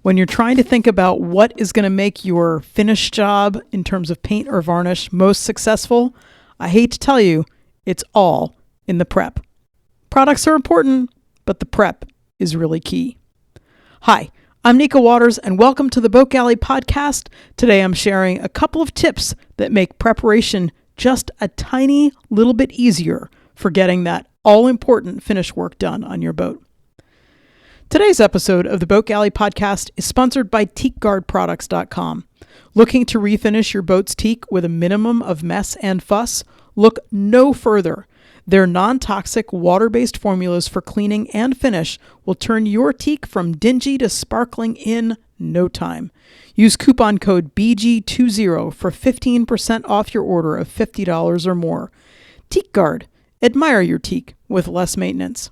When you're trying to think about what is going to make your finish job in terms of paint or varnish most successful, I hate to tell you, it's all in the prep. Products are important, but the prep is really key. Hi, I'm Nika Waters, and welcome to the Boat Galley podcast. Today I'm sharing a couple of tips that make preparation just a tiny little bit easier for getting that all-important finish work done on your boat. Today's episode of the Boat Galley podcast is sponsored by TeakGuardProducts.com. Looking to refinish your boat's teak with a minimum of mess and fuss? Look no further. Their non-toxic water-based formulas for cleaning and finish will turn your teak from dingy to sparkling in no time. Use coupon code BG20 for 15% off your order of $50 or more. Teak Guard. Admire your teak with less maintenance.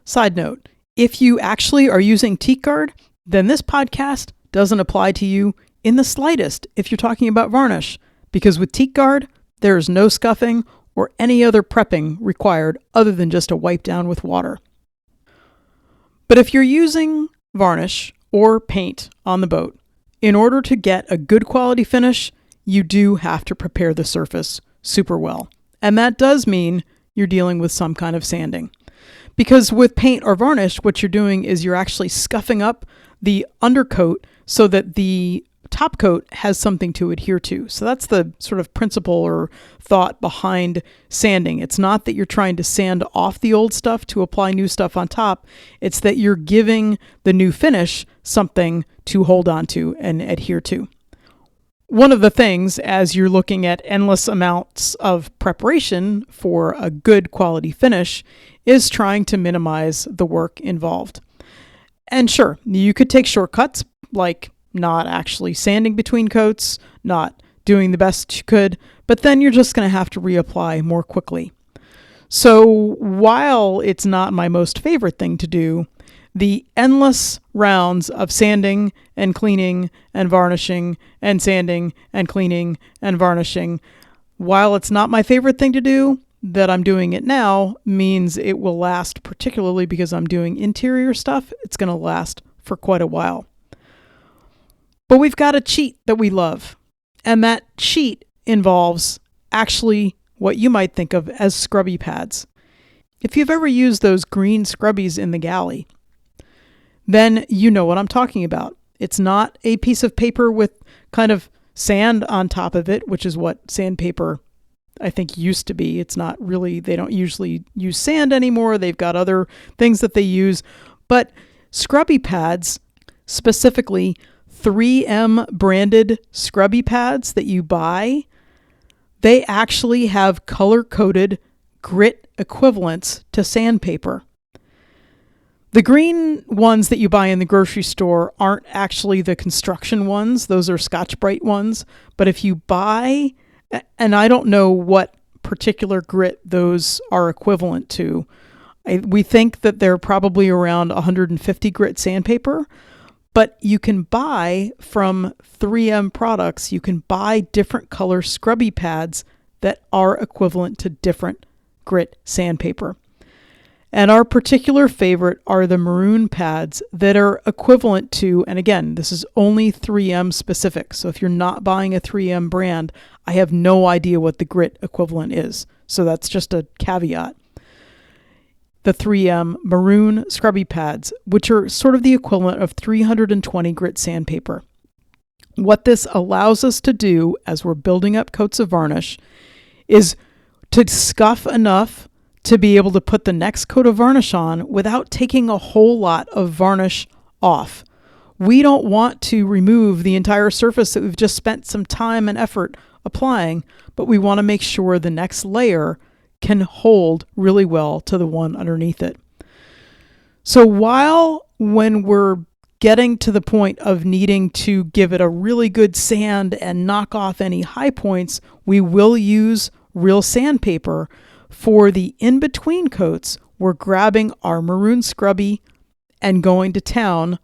Side note, if you actually are using Teak Guard, then this podcast doesn't apply to you in the slightest if you're talking about varnish, because with Teak Guard, there is no scuffing or any other prepping required other than just a wipe down with water. But if you're using varnish or paint on the boat, in order to get a good quality finish, you do have to prepare the surface super well. And that does mean you're dealing with some kind of sanding. Because with paint or varnish, what you're doing is you're actually scuffing up the undercoat so that the top coat has something to adhere to. So that's the sort of principle or thought behind sanding. It's not that you're trying to sand off the old stuff to apply new stuff on top. It's that you're giving the new finish something to hold on to and adhere to. One of the things, as you're looking at endless amounts of preparation for a good quality finish, is trying to minimize the work involved. And sure, you could take shortcuts like not actually sanding between coats, not doing the best you could, but then you're just going to have to reapply more quickly. So while it's not my most favorite thing to do, the endless rounds of sanding and cleaning and varnishing and sanding and cleaning and varnishing, while it's not my favorite thing to do, that I'm doing it now means it will last, particularly because I'm doing interior stuff. It's going to last for quite a while. But we've got a cheat that we love, and that cheat involves actually what you might think of as Scrubby Pads. If you've ever used those green scrubbies in the galley, then you know what I'm talking about. It's not a piece of paper with kind of sand on top of it, which is what sandpaper I think used to be. It's not really, they don't usually use sand anymore. They've got other things that they use. But Scrubby Pads, specifically 3M branded Scrubby Pads that you buy, they actually have color-coded grit equivalents to sandpaper. The green ones that you buy in the grocery store aren't actually the construction ones. Those are Scotch-Brite ones. But if you buy, and I don't know what particular grit those are equivalent to, we think that they're probably around 150 grit sandpaper. But you can buy from 3M products, you can buy different color Scrubby Pads that are equivalent to different grit sandpaper. And our particular favorite are the maroon pads that are equivalent to, and again, this is only 3M specific. So if you're not buying a 3M brand, I have no idea what the grit equivalent is. So that's just a caveat. The 3M maroon Scrubby Pads, which are sort of the equivalent of 320 grit sandpaper. What this allows us to do as we're building up coats of varnish is to scuff enough to be able to put the next coat of varnish on without taking a whole lot of varnish off. We don't want to remove the entire surface that we've just spent some time and effort applying, but we want to make sure the next layer can hold really well to the one underneath it. So when we're getting to the point of needing to give it a really good sand and knock off any high points, we will use real sandpaper. For the in-between coats, we're grabbing our maroon scrubby and going to town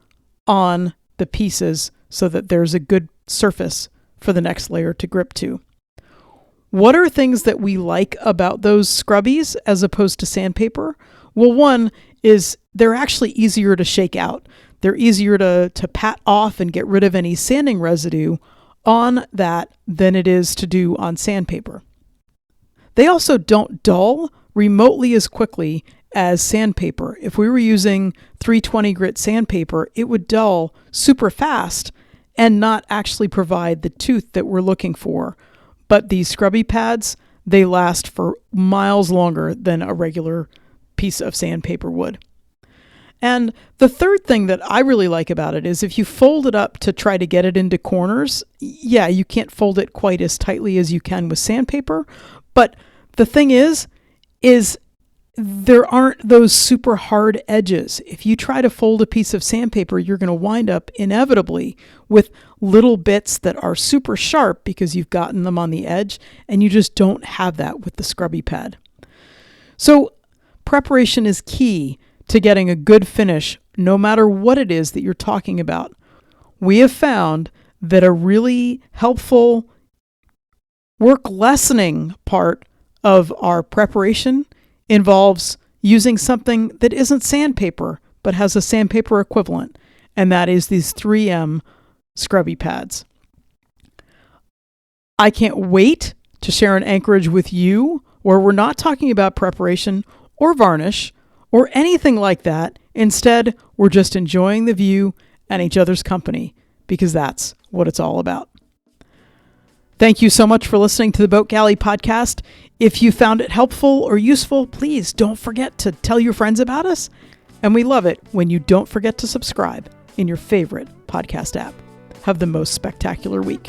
on the pieces so that there's a good surface for the next layer to grip to. What are things that we like about those scrubbies as opposed to sandpaper? Well, one is they're actually easier to shake out. They're easier to pat off and get rid of any sanding residue on that than it is to do on sandpaper. They also don't dull remotely as quickly as sandpaper. If we were using 320 grit sandpaper, it would dull super fast and not actually provide the tooth that we're looking for. But these Scrubby Pads, they last for miles longer than a regular piece of sandpaper would. And the third thing that I really like about it is if you fold it up to try to get it into corners, yeah, you can't fold it quite as tightly as you can with sandpaper. But the thing is there aren't those super hard edges. If you try to fold a piece of sandpaper, you're going to wind up inevitably with little bits that are super sharp because you've gotten them on the edge, and you just don't have that with the Scrubby Pad. So preparation is key to getting a good finish, no matter what it is that you're talking about. We have found that a really helpful work lessening part of our preparation involves using something that isn't sandpaper, but has a sandpaper equivalent, and that is these 3M Scrubby Pads. I can't wait to share an anchorage with you where we're not talking about preparation or varnish or anything like that. Instead, we're just enjoying the view and each other's company, because that's what it's all about. Thank you so much for listening to the Boat Galley podcast. If you found it helpful or useful, please don't forget to tell your friends about us. And we love it when you don't forget to subscribe in your favorite podcast app. Have the most spectacular week.